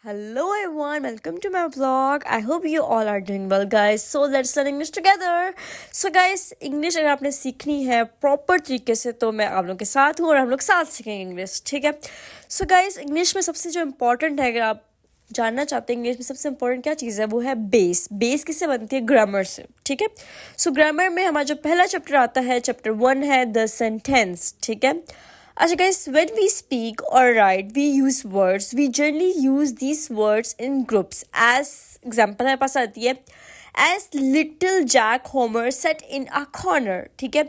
Hello everyone, welcome to my vlog. I hope you all are doing well guys. So let's learn English together. So guys, English अगर आपने सीखनी है proper तरीके से तो मैं आप लोगों के साथ हूँ और हम लोग साथ सीखेंगे इंग्लिश, ठीक है? So guys, इंग्लिश में सबसे जो इम्पोर्टेंट है, अगर आप जानना चाहते हैं इंग्लिश में सबसे इम्पोर्टेंट क्या चीज़ है, वो है बेस. बेस किससे बनती है? ग्रामर से, ठीक है? सो ग्रामर में हमारा जो पहला चैप्टर आता है, चैप्टर 1 है द सेंटेंस, ठीक है? अच्छा guys, when we speak or write, we use words. We generally use these words in groups. As example हमारे पास आती है as little Jack Homer sat in a corner. ठीक है?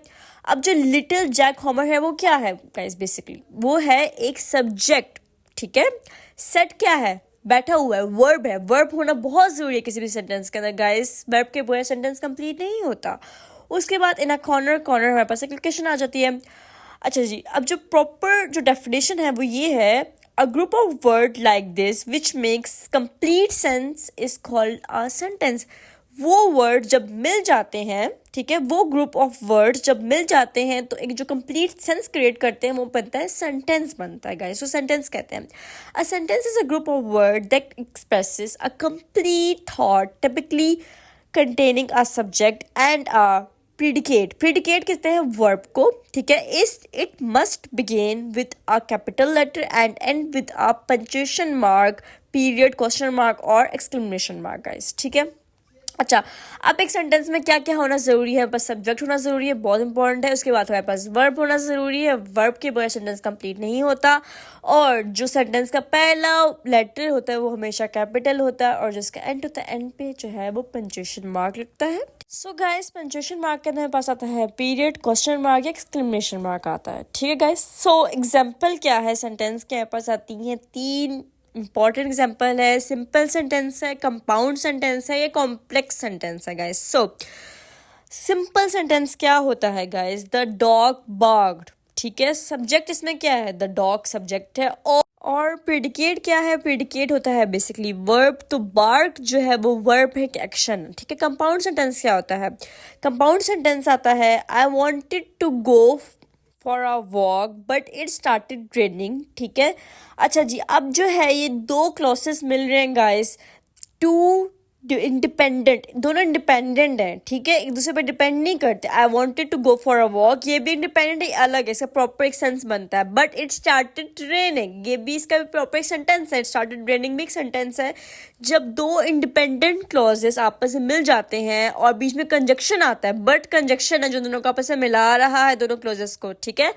अब जो little Jack Homer है वो क्या है guys? Basically वो है एक subject. ठीक है? set क्या है? बैठा हुआ है. verb है. verb होना बहुत ज़रूरी है किसी भी sentence के अंदर guys. verb के बगैर sentence complete नहीं होता. उसके बाद in a corner हमारे पास एक location आ जाती है. अच्छा जी, अब जो प्रॉपर जो डेफिनेशन है वो ये है, a group of word like this which makes complete sense is called a sentence. वो वर्ड जब मिल जाते हैं, ठीक है, वो ग्रुप ऑफ वर्ड जब मिल जाते हैं तो एक जो कंप्लीट सेंस क्रिएट करते हैं वो बनता है सेंटेंस बनता है गाइस. सो सेंटेंस कहते हैं a sentence is a group of word that expresses a complete thought typically containing a subject and a predicate. Predicate कहते हैं verb को, ठीक है? It must begin with a capital letter and end with a punctuation mark, period, question mark और exclamation mark guys, ठीक है? अच्छा, अब एक सेंटेंस में क्या क्या होना ज़रूरी है? बस सब्जेक्ट होना ज़रूरी है, बहुत इंपॉर्टेंट है. उसके बाद हमारे पास वर्ब होना ज़रूरी है. वर्ब के बगैर सेंटेंस कंप्लीट नहीं होता. और जो सेंटेंस का पहला लेटर होता है वो हमेशा कैपिटल होता है और जिसका एंड होता है, एंड पे जो है वो पंक्चुएशन मार्क लगता है. सो गाइस, पंक्चुएशन मार्क के अंदर हमारे पास आता है पीरियड, क्वेश्चन मार्क या एक्सक्लेमेशन मार्क आता है, ठीक है गाइस? सो एग्जाम्पल क्या है सेंटेंस के? हमारे पास आती हैं तीन इंपॉर्टेंट एग्जाम्पल है. सिंपल सेंटेंस है, कंपाउंड सेंटेंस है या कॉम्प्लेक्स सेंटेंस है गाइस. सो सिंपल सेंटेंस क्या होता है गाइस? द डॉग बार्क्ड, ठीक है? सब्जेक्ट इसमें क्या है? द डॉग सब्जेक्ट है. और प्रेडिकेट क्या है? प्रेडिकेट होता है बेसिकली वर्ब. तो बार्क जो है वो वर्ब है, एक्शन, ठीक है? कंपाउंड सेंटेंस क्या होता है? कंपाउंड सेंटेंस आता है I wanted to go for a walk but it started raining, ठीक है? अच्छा जी, अब जो है ये दो क्लॉसेस मिल रहे हैं गाइस. टू इंडिपेंडेंट, दोनों इंडिपेंडेंट हैं, ठीक है? एक दूसरे पर डिपेंड नहीं करते. I wanted to go for a walk, ये भी इंडिपेंडेंट है, अलग है, इसका प्रॉपर एक सेंस बनता है. बट इट स्टार्टेड रेनिंग, ये भी इसका भी प्रॉपर एक सेंटेंस है. स्टार्टेड रेनिंग भी एक सेंटेंस है. जब दो इंडिपेंडेंट क्लॉजेस आपस में मिल जाते हैं और बीच में कंजक्शन आता है, बट कंजक्शन है जो दोनों को आपस में मिला रहा है दोनों क्लॉजेस को, ठीक है?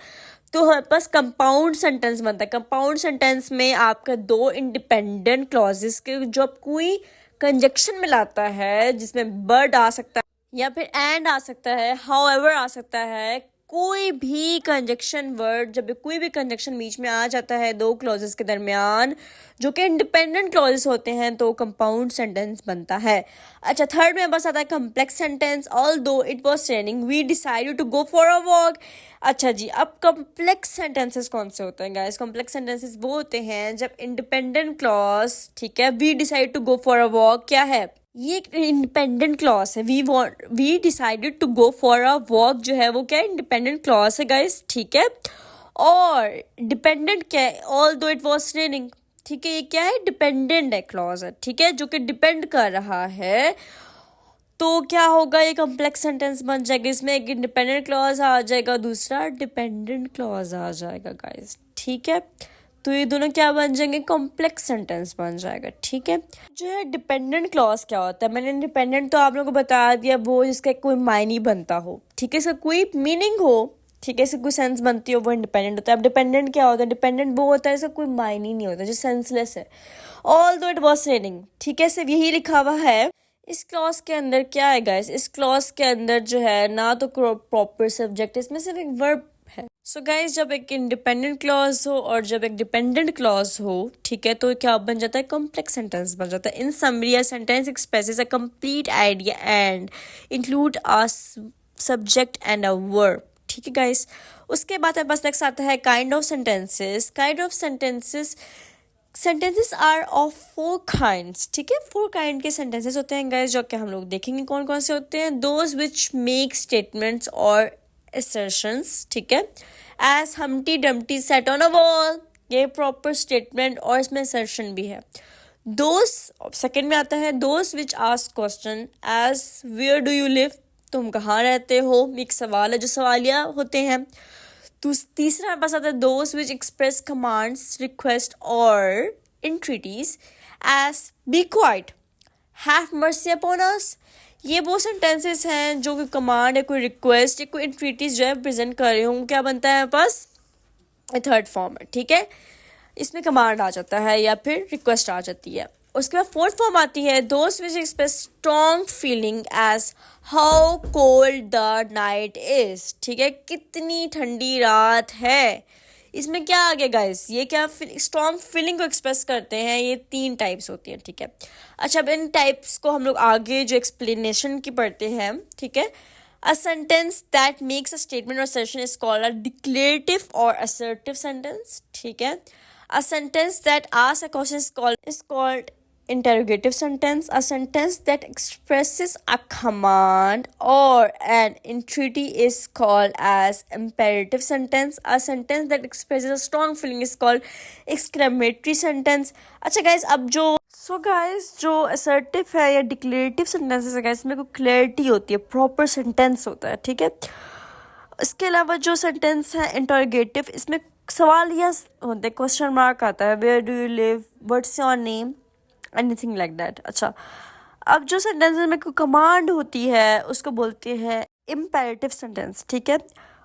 तो हमारे पास कंपाउंड सेंटेंस बनता है. कंपाउंड सेंटेंस में आपका दो इंडिपेंडेंट क्लॉजेस के जो कोई कंजक्शन मिलाता है, जिसमें बट आ सकता है या फिर एंड आ सकता है, हाउएवर आ सकता है. कोई भी कंजक्शन वर्ड, जब कोई भी कंजक्शन बीच में आ जाता है दो क्लॉजेस के दरमियान जो कि इंडिपेंडेंट क्लॉजेस होते हैं, तो कंपाउंड सेंटेंस बनता है. अच्छा, थर्ड में बस आता है complex sentence. Although it was raining we decided to go for a walk. अच्छा जी, अब कम्प्लेक्स सेंटेंसेस कौन से होते हैं गाइस? कम्प्लेक्स सेंटेंसेस वो होते हैं जब इंडिपेंडेंट क्लॉज, ठीक है, we decide to go for a walk क्या है? ये एक इंडिपेंडेंट क्लॉज है. We decided to go for a walk जो है वो क्या है? इंडिपेंडेंट क्लॉज है गाइस, ठीक है? और डिपेंडेंट क्या है? ऑल दो इट वॉज रेनिंग, ठीक है, ये क्या है? डिपेंडेंट है, क्लॉज है, ठीक है, जो कि डिपेंड कर रहा है. तो क्या होगा? ये कॉम्प्लेक्स सेंटेंस बन जाएगा. इसमें एक इंडिपेंडेंट क्लॉज आ जाएगा, दूसरा डिपेंडेंट क्लॉज आ जाएगा गाइस, ठीक है? तो ये दोनों क्या बन जाएंगे? कॉम्प्लेक्स सेंटेंस बन जाएगा, ठीक है? जो है डिपेंडेंट क्लॉज क्या होता है? मैंने डिपेंडेंट तो आप लोगों को बता दिया, वो जिसका कोई मायने बनता हो, ठीक है, इसका कोई मीनिंग हो, ठीक है, इससे कोई सेंस बनती हो, वो इंडिपेंडेंट होता है. अब डिपेंडेंट क्या होता है? डिपेंडेंट वो होता है इसका कोई मायने नहीं होता, जो सेंसलेस है. ऑल दो इट वॉज रेनिंग, ठीक है, सिर्फ यही लिखा हुआ है. इस क्लॉज के अंदर क्या है गाइस? इस क्लॉज के अंदर जो है ना तो प्रॉपर सब्जेक्ट, इसमें सिर्फ एक वर्ब है. सो गाइस, जब एक इंडिपेंडेंट क्लॉज हो और जब एक डिपेंडेंट क्लॉज हो, ठीक है, तो क्या बन जाता है? कॉम्प्लेक्स सेंटेंस बन जाता है. इन summary a sentence expresses a complete idea and include a subject and a verb, ठीक है गाइस? उसके बाद हमारे पास नेक्स्ट आता है kind of sentences. Kind of sentences are of 4 kinds, ठीक है? 4 काइंड के सेंटेंसेस होते हैं गाइस, जो कि हम लोग देखेंगे कौन कौन से होते हैं. दोज विच मेक स्टेटमेंट्स और assertions, ठीक है? As Humpty Dumpty sat on a wall, ये प्रॉपर स्टेटमेंट और इसमें assertion भी है. दोस सेकंड में आता है those which ask question as where do you live, तुम कहाँ रहते हो, एक सवाल है जो सवालिया होते हैं। तो तीसरा हमारे पास आता है those which express commands request और entreaties as be quiet, have mercy upon us। ये वो सेंटेंसेस हैं जो कोई कमांड या कोई रिक्वेस्ट या कोई entreaties जो है प्रेजेंट कर रहे होंगे। क्या बनता है हमारे पास थर्ड फॉर्म है, ठीक है। इसमें कमांड आ जाता है या फिर रिक्वेस्ट आ जाती है। उसके बाद फोर्थ फॉर्म आती है those which express strong feeling as how cold the night is, ठीक है, कितनी ठंडी रात है। इसमें क्या आ गया गाइस, ये क्या स्ट्रॉन्ग फीलिंग को एक्सप्रेस करते हैं। ये 3 टाइप्स होती हैं, ठीक है। अच्छा, अब इन टाइप्स को हम लोग आगे जो एक्सप्लेनेशन की पढ़ते हैं, ठीक है। A sentence that makes a statement or assertion is called a declarative or assertive sentence, ठीक है। A sentence that asks a question is called interrogative sentence. A sentence that expresses a command or an entreaty is called as imperative sentence. A sentence that expresses a strong feeling is called exclamatory sentence. अच्छा guys, अब जो जो assertive है या declarative sentences है guys, इसमें कोई clarity होती है, proper sentence होता है, ठीक है। इसके अलावा जो सेंटेंस है इंटरोगेटिव, इसमें सवाल यस होते हैं, क्वेश्चन मार्क आता है, where do you live, what's your name, anything like that. अच्छा, अब जो सेंटेंस में कोई कमांड होती है उसको बोलते हैं इम्पेरेटिव सेंटेंस, ठीक है।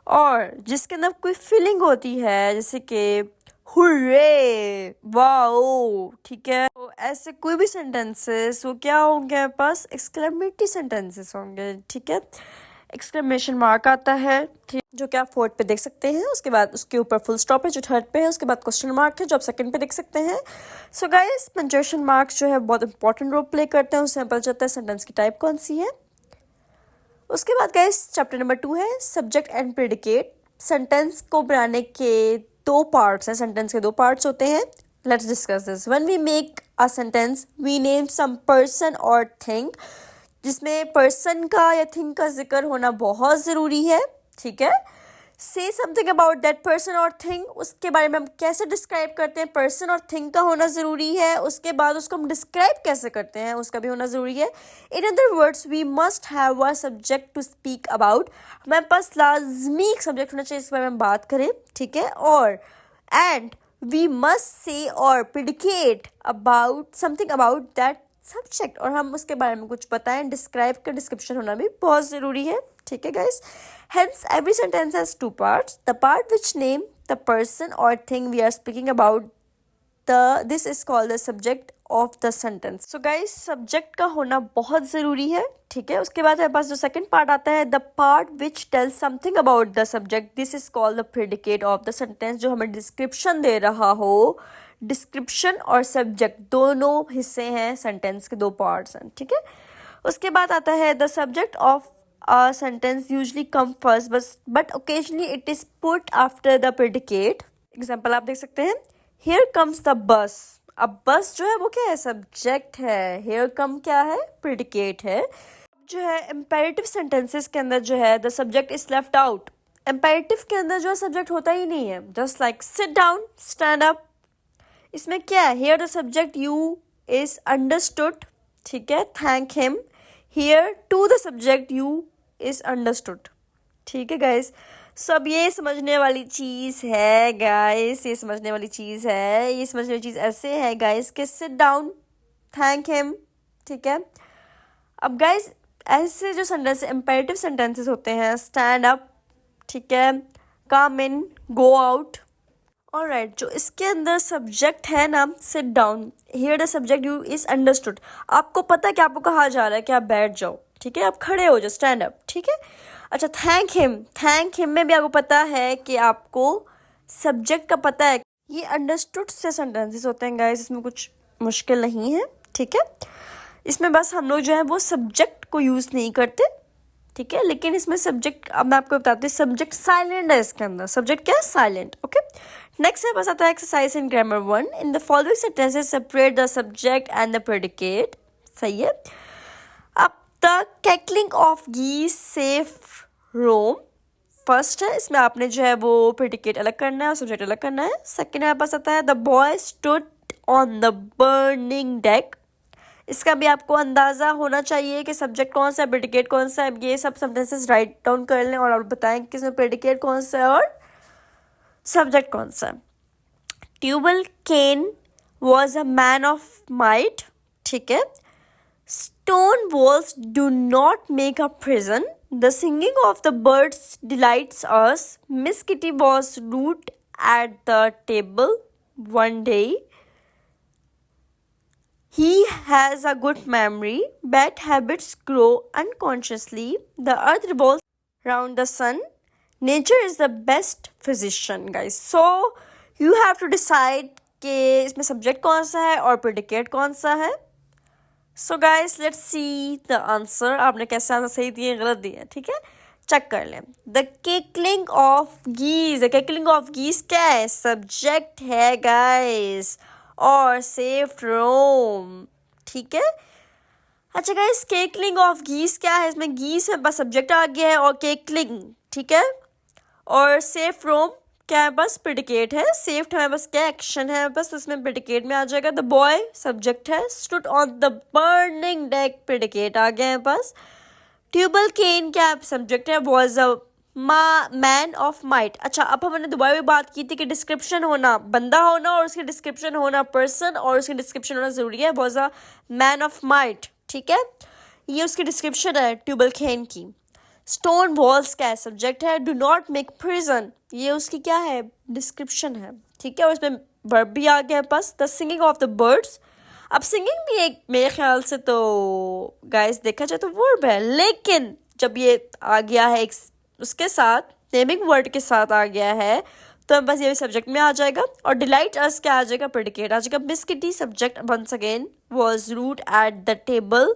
और जिसके अंदर कोई फीलिंग होती है जैसे कि हुर्रे, वाओ, ठीक है, तो ऐसे कोई भी सेंटेंसेस वो क्या होंगे हमारे पास एक्सक्लेमेटरी सेंटेंसेस होंगे, ठीक है। एक्सक्लेमेशन मार्क आता है, ठीक, जो कि आप फोर्थ पे देख सकते हैं। उसके बाद उसके ऊपर फुल स्टॉप है जो थर्ड पे है। उसके बाद क्वेश्चन मार्क है जो आप सेकंड पे देख सकते हैं। सो गाइस, पंक्चुएशन मार्क्स जो है बहुत इंपॉर्टेंट रोल प्ले करते हैं। उससे पता चलता है सेंटेंस की टाइप कौन सी है। उसके बाद गाइस चैप्टर नंबर 2 है सब्जेक्ट एंड प्रेडिकेट। सेंटेंस को बनाने के 2 पार्ट्स हैं, सेंटेंस के 2 पार्ट्स होते हैं। Let's discuss this. When we make a sentence we name some person और थिंग, जिसमें पर्सन का या थिंग का जिक्र होना बहुत ज़रूरी है, ठीक है। से समथिंग अबाउट दैट पर्सन और थिंग, उसके बारे में हम कैसे डिस्क्राइब करते हैं, पर्सन और थिंग का होना ज़रूरी है। उसके बाद उसको हम डिस्क्राइब कैसे करते हैं उसका भी होना ज़रूरी है। In other words we must have a subject to speak about, हमारे पास लाजमी एक सब्जेक्ट होना चाहिए इस बारे में हम बात करें, ठीक है। और एंड वी मस्ट से और predicate about something about that subject, और हम उसके बारे में कुछ बताएं। डिस्क्राइब का डिस्क्रिप्शन होना भी बहुत ज़रूरी है, ठीक है guys. Hence, every sentence has 2 parts. The part which name the person or thing we are speaking about, this is called the subject of the sentence. So guys, subject का होना बहुत ज़रूरी है, ठीक है। उसके बाद हमारे पास जो second part आता है, the part which tells something about the subject, this is called the predicate of the sentence, जो हमें description दे रहा हो। डिस्क्रिप्शन और सब्जेक्ट दोनों हिस्से हैं, सेंटेंस के 2 पार्ट्स हैं, ठीक है। उसके बाद आता है the subject of a sentence usually come first but occasionally it is put after the predicate. Example आप देख सकते हैं, हियर कम्स द बस। अब बस जो है वो क्या है, सब्जेक्ट है। हियर कम क्या है, प्रेडिकेट है। जो है इम्पेरेटिव सेंटेंसेस के अंदर जो है the subject is left out. Imperative के अंदर जो है सब्जेक्ट होता ही नहीं है, just like sit down, stand up. इसमें क्या है, here the subject you is understood, ठीक है, thank him. Here to the subject you is understood, ठीक है गाइस। सब ये समझने वाली चीज़ है गाइस, ये समझने वाली चीज़ है, ये समझने वाली चीज़ ऐसे है गाइस कि सिट डाउन, थैंक हिम, ठीक है। अब गाइस ऐसे जो सेंटेंस इम्पेरेटिव सेंटेंसेस होते हैं, स्टैंड अप, ठीक है, कम इन, गो आउट। ऑलराइट, जो इसके अंदर सब्जेक्ट है ना sit down, here the subject you is understood. आपको पता है कि आपको कहा जा रहा है कि आप बैठ जाओ, ठीक है, आप खड़े हो जाओ, स्टैंड अप, ठीक है। अच्छा, थैंक हिम में भी आपको पता है कि आपको सब्जेक्ट का पता है। ये अंडरस्टूड से सेंटेंसेस होते हैं गाइस, इसमें कुछ मुश्किल नहीं है, ठीक है। इसमें बस हम लोग जो है वो सब्जेक्ट को यूज़ नहीं करते, ठीक है, लेकिन इसमें सब्जेक्ट, अब मैं आपको बताती हूँ, सब्जेक्ट साइलेंट है इसके अंदर। सब्जेक्ट क्या है, साइलेंट, ओके। नेक्स्ट है बस आता है exercise in grammar 1। In the following sentences separate the subject and the predicate, सही है। अब द कैकलिंग ऑफ गीस सेफ रोम फर्स्ट है, इसमें आपने जो है वो प्रेडिकेट अलग करना है और सब्जेक्ट अलग करना है। सेकेंड है पास आता है the boy stood on the burning deck. इसका भी आपको अंदाज़ा होना चाहिए कि सब्जेक्ट कौन सा है, प्रेडिकेट कौन सा है. ये सब सेंटेंसेस राइट डाउन कर लें और आप बताएं कि इसमें प्रेडिकेट कौन सा है और सब्जेक्ट कौन सा है. Tubal Cain was a man of might. ठीक है. Stone walls do not make a prison. The singing of the birds delights us. Miss Kitty was rude at the table one day. He has a good memory. Bad habits grow unconsciously. The earth revolves around the sun. Nature is the best physician, guys. So you have to decide कि इसमें subject कौन सा है और predicate कौन सा है. So guys, let's see the answer. आपने कैसे आंसर सही दिए गलत दिए, ठीक है. चेक कर लें. The cackling of geese. The cackling of geese क्या है? Subject है guys. और सेफ रोम. ठीक है. अच्छा गाइस, केकलिंग ऑफ गीस क्या है? इसमें गीस है बस सब्जेक्ट आ गया है और केकलिंग. ठीक है. और सेफ रोम क्या है? बस प्रेडिकेट है. सेफ है बस क्या एक्शन है बस, उसमें प्रेडिकेट में आ जाएगा. द बॉय सब्जेक्ट है. Stood on the burning deck predicate आ गया है बस. ट्यूबल केन क्या सब्जेक्ट है? Was a man of might. अच्छा, अब हमने दोबारा भी बात की थी कि डिस्क्रिप्शन होना, बंदा होना और उसकी डिस्क्रिप्शन होना पर्सन और उसकी डिस्क्रिप्शन होना ज़रूरी है. Was a man of might. ठीक है. ये उसकी डिस्क्रिप्शन है ट्यूबल केन की. स्टोन वॉल्स क्या है? सब्जेक्ट है. डू नॉट मेक प्रिजन ये उसकी क्या है? डिस्क्रिप्शन है. ठीक है. और इसमें वर्ब भी आ गया है बस. The singing of the birds. अब सिंगिंग भी एक मेरे ख्याल से तो गाइस देखा जाए तो वर्ब है, लेकिन जब ये आ गया है उसके साथ नेमिंग वर्ड के साथ आ गया है तो बस ये भी सब्जेक्ट में आ जाएगा. और डिलाइट अस क्या आ जाएगा? प्रेडिकेट आ जाएगा. Miss Kitty subject once again. Was rude at the table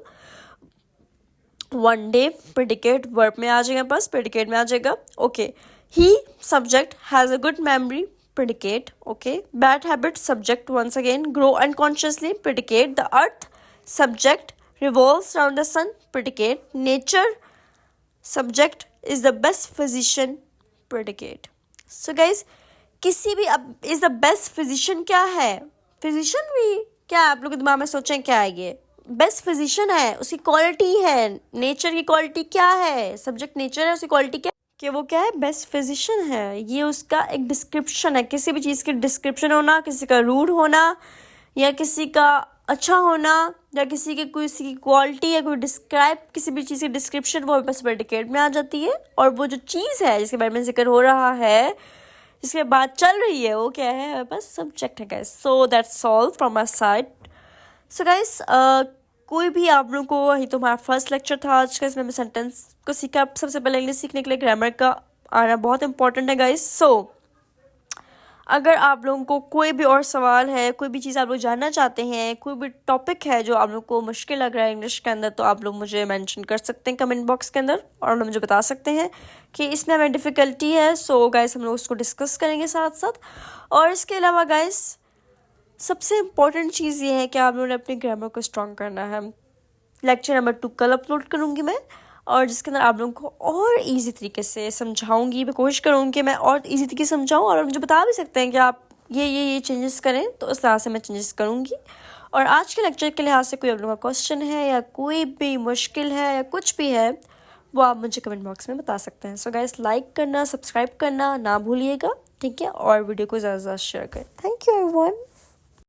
one day. Predicate verb में आ जाएगा बस, प्रेडिकेट में आ जाएगा. Okay. He subject has a good memory. predicate. Okay. Bad habit subject once again. Grow unconsciously. Predicate. The earth subject revolves around the sun. Predicate. Nature subject is the best physician. Predicate. So guys, किसी भी अब is the best physician क्या है? physician भी क्या आप लोग दिमाग में सोचें क्या है ये? बेस्ट फिजिशियन है, उसकी क्वालिटी है. नेचर की क्वालिटी क्या है? सब्जेक्ट नेचर है, उसकी क्वालिटी क्या कि वो क्या है? बेस्ट फिजिशियन है. ये उसका एक डिस्क्रिप्शन है. किसी भी चीज़ की डिस्क्रिप्शन होना, किसी का रूड होना या किसी का अच्छा होना या किसी की क्वालिटी या कोई डिस्क्राइब किसी भी चीज़ की डिस्क्रिप्शन वो बस प्रेडिकेट में आ जाती है. और वो जो चीज़ है जिसके बारे में जिक्र हो रहा है, जिसके बाद चल रही है, वो क्या है? बस सब्जेक्ट है guys. So that's all from my side. So guys, कोई भी आप लोगों को, ये तो हमारा फर्स्ट लेक्चर था आज का. इसमें मैं सेंटेंस को सीखा. सबसे पहले इंग्लिश सीखने के लिए ग्रामर का आना बहुत इंपॉर्टेंट है गाइस. सो अगर आप लोगों को कोई भी और सवाल है, कोई भी चीज़ आप लोग जानना चाहते हैं, कोई भी टॉपिक है जो आप लोग को मुश्किल लग रहा है इंग्लिश के अंदर, तो आप लोग मुझे मेंशन कर सकते हैं कमेंट बॉक्स के अंदर और आप लोग मुझे बता सकते हैं कि इसमें हमें डिफ़िकल्टी है. सो गाइस, हम लोग उसको डिस्कस करेंगे साथ साथ. और इसके अलावा गाइस, सबसे इम्पॉर्टेंट चीज़ ये है कि आप लोगों ने अपनी ग्रामर को स्ट्रॉन्ग करना है. लेक्चर नंबर 2 कल अपलोड करूँगी मैं, और जिसके अंदर आप लोगों को और इजी तरीके से समझाऊंगी. मैं कोशिश करूँगी कि मैं और इजी तरीके से समझाऊँ और मुझे बता भी सकते हैं कि आप ये चेंजेस करें, तो उस तरह से मैं चेंजेस करूँगी. और आज के लेक्चर के लिहाज से कोई आप लोगों का क्वेश्चन है या कोई भी मुश्किल है या कुछ भी है, वो आप मुझे कमेंट बॉक्स में बता सकते हैं. सो गाइस, लाइक करना, सब्सक्राइब करना ना भूलिएगा. ठीक है. और वीडियो को ज़्यादा से ज़्यादा शेयर करें. Thank you everyone.